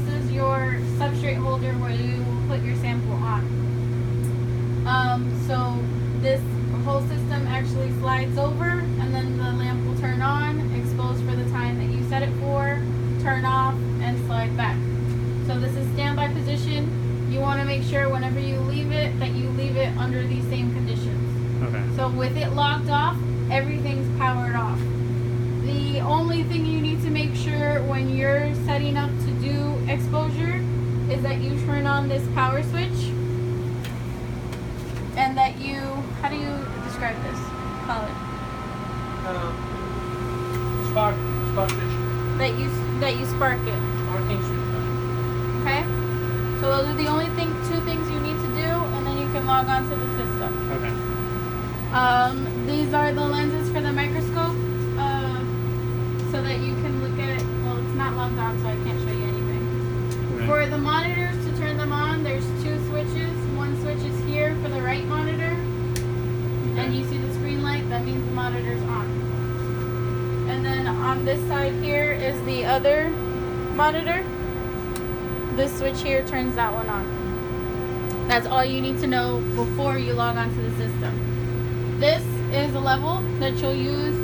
is your substrate holder where you will put your sample on. So this whole system actually slides over, and then the lamp will turn on, expose for the time that you set it for, turn off, and slide back. So this is standby position. You want to make sure whenever you leave it that you leave it under these same conditions. Okay. So with it locked off, everything's powered off. The only thing you need to make sure when you're setting up to do exposure is that you turn on this power switch, and that you, how do you describe this? Call it. Spark switch. That you spark it. Sparking switch. Okay? So those are the only two things you need to do, and then you can log on to the system. Okay. These are the lenses for the microscope, so that you can look at, well, it's not logged on, so I can't show you anything. Okay. For the monitors, to turn them on, there's two switches. One switch is here for the right monitor, and you see the screen light, that means the monitor's on. And then on this side here is the other monitor. This switch here turns that one on. That's all you need to know before you log on to the system. This is a level that you'll use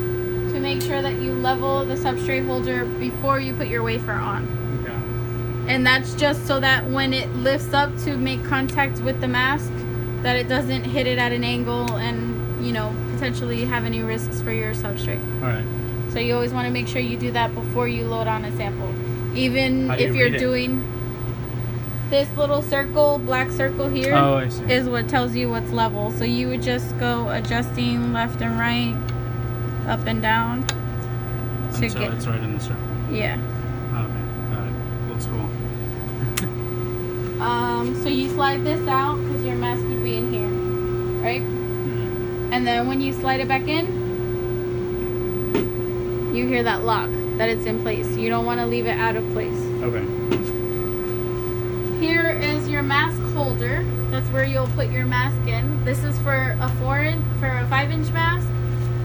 to make sure that you level the substrate holder before you put your wafer on. Okay. And that's just so that when it lifts up to make contact with the mask, that it doesn't hit it at an angle and, you know, potentially have any risks for your substrate. All right. So you always want to make sure you do that before you load on a sample. Even How do you if you're read it? doing this little circle, black circle here, Oh, I see. is what tells you what's level. So you would just go adjusting left and right, up and down to Until get, it's right in the circle. yeah. Okay, got it. Old school. So you slide this out because your mask would be in here, right? Mhm. And then when you slide it back in, you hear that lock, that it's in place. You don't want to leave it out of place. Okay. Here is your mask holder. That's where you'll put your mask in. This is for a 5-inch mask,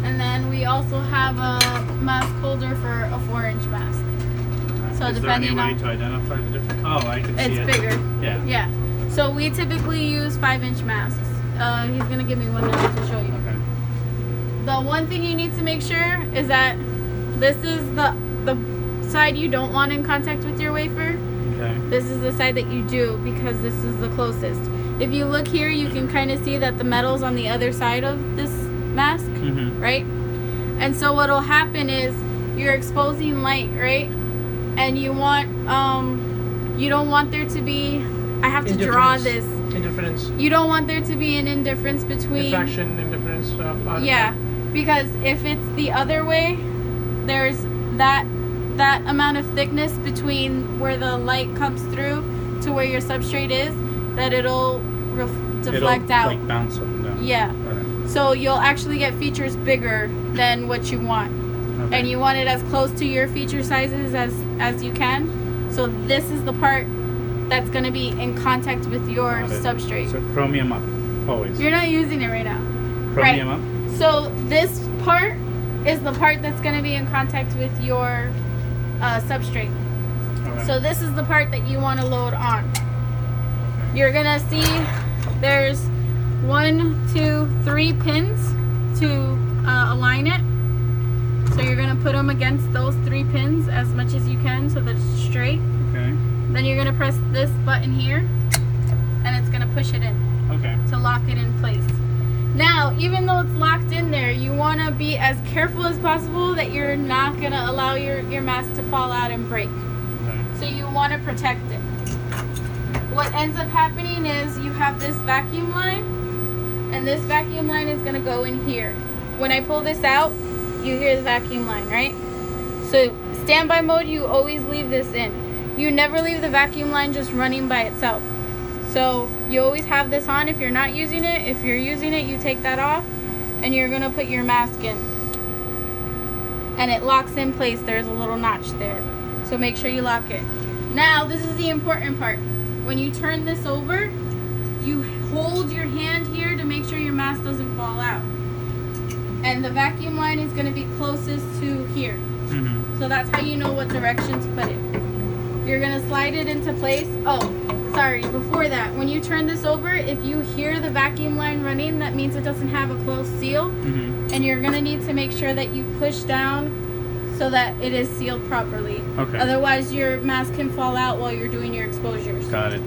and then we also have a mask holder for a 4-inch mask. So Is there any depending way on, to identify the difference? Oh, I can see it's it. bigger. Yeah. Yeah. So we typically use 5-inch masks. He's gonna give me one minute to show you. Okay. The one thing you need to make sure is that this is the side you don't want in contact with your wafer. Okay. This is the side that you do because this is the closest. If you look here, you can kind of see that the metal's on the other side of this mask, Mm-hmm. right? And so what'll happen is you're exposing light, right? And you want, you don't want there to be, I have to draw this. Indifference. You don't want there to be an indifference between, Diffraction, indifference. yeah, because if it's the other way, there's that amount of thickness between where the light comes through to where your substrate is, that it'll deflect It'll, out. like bounce up and down. Yeah. Okay. So you'll actually get features bigger than what you want. Okay. And you want it as close to your feature sizes as you can. So this is the part that's going to be in contact with your Got it. substrate. So chromium up, always. You're not using it right now. Chromium up. So this part is the part that's going to be in contact with your substrate. Okay. So this is the part that you want to load on. You're going to see there's 1, 2, 3 pins to align it. So you're going to put them against those 3 pins as much as you can so that it's straight. Okay. Then you're going to press this button here, and it's going to push it in Okay. to lock it in place. Now, even though it's locked in there, you want to be as careful as possible that you're not going to allow your mask to fall out and break. Okay. So you want to protect it. What ends up happening is you have this vacuum line, and this vacuum line is going to go in here. When I pull this out, you hear the vacuum line, right? So standby mode, you always leave this in. You never leave the vacuum line just running by itself. So you always have this on if you're not using it. If you're using it, you take that off, and you're going to put your mask in. And it locks in place. There's a little notch there. So make sure you lock it. Now, this is the important part. When you turn this over, you hold your hand here to make sure your mask doesn't fall out. And the vacuum line is going to be closest to here. Mm-hmm. So that's how you know what direction to put it. You're gonna slide it into place. Oh, sorry, before that, when you turn this over, if you hear the vacuum line running, that means it doesn't have a closed seal. Mm-hmm. And you're gonna need to make sure that you push down so that it is sealed properly. Okay. Otherwise, your mask can fall out while you're doing your exposures. Got it.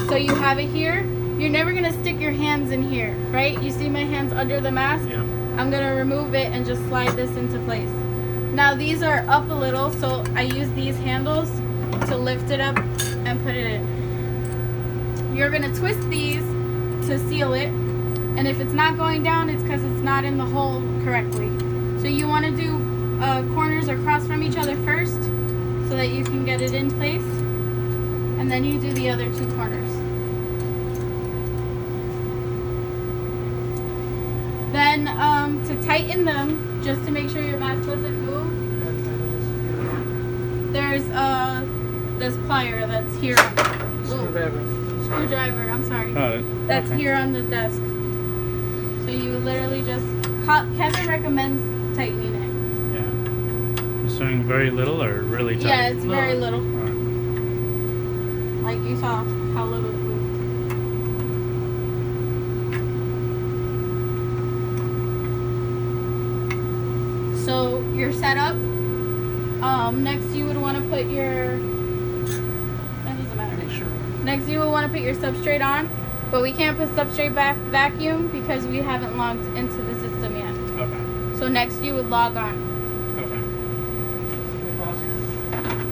So you have it here. You're never gonna stick your hands in here, right? You see my hands under the mask? Yeah. I'm gonna remove it and just slide this into place. Now these are up a little, so I use these handles to lift it up and put it in. You're gonna twist these to seal it, and if it's not going down, it's because it's not in the hole correctly. So you want to do corners across from each other first, so that you can get it in place, and then you do the other two corners. Then to tighten them, just to make sure your mask doesn't move, there's this plier that's here. Screwdriver. Screwdriver, I'm sorry. Got it. That's Okay. here on the desk. So you literally just, Kevin recommends tightening it. Yeah. Just doing very little or really tight? Yeah, it's very little. Alright. Like you saw how little it moved. So you're set up. Next you would want to put your, that doesn't matter. Make sure. Next you will want to put your substrate on, but we can't put substrate back vacuum because we haven't logged into the system yet. Okay. So next you would log on.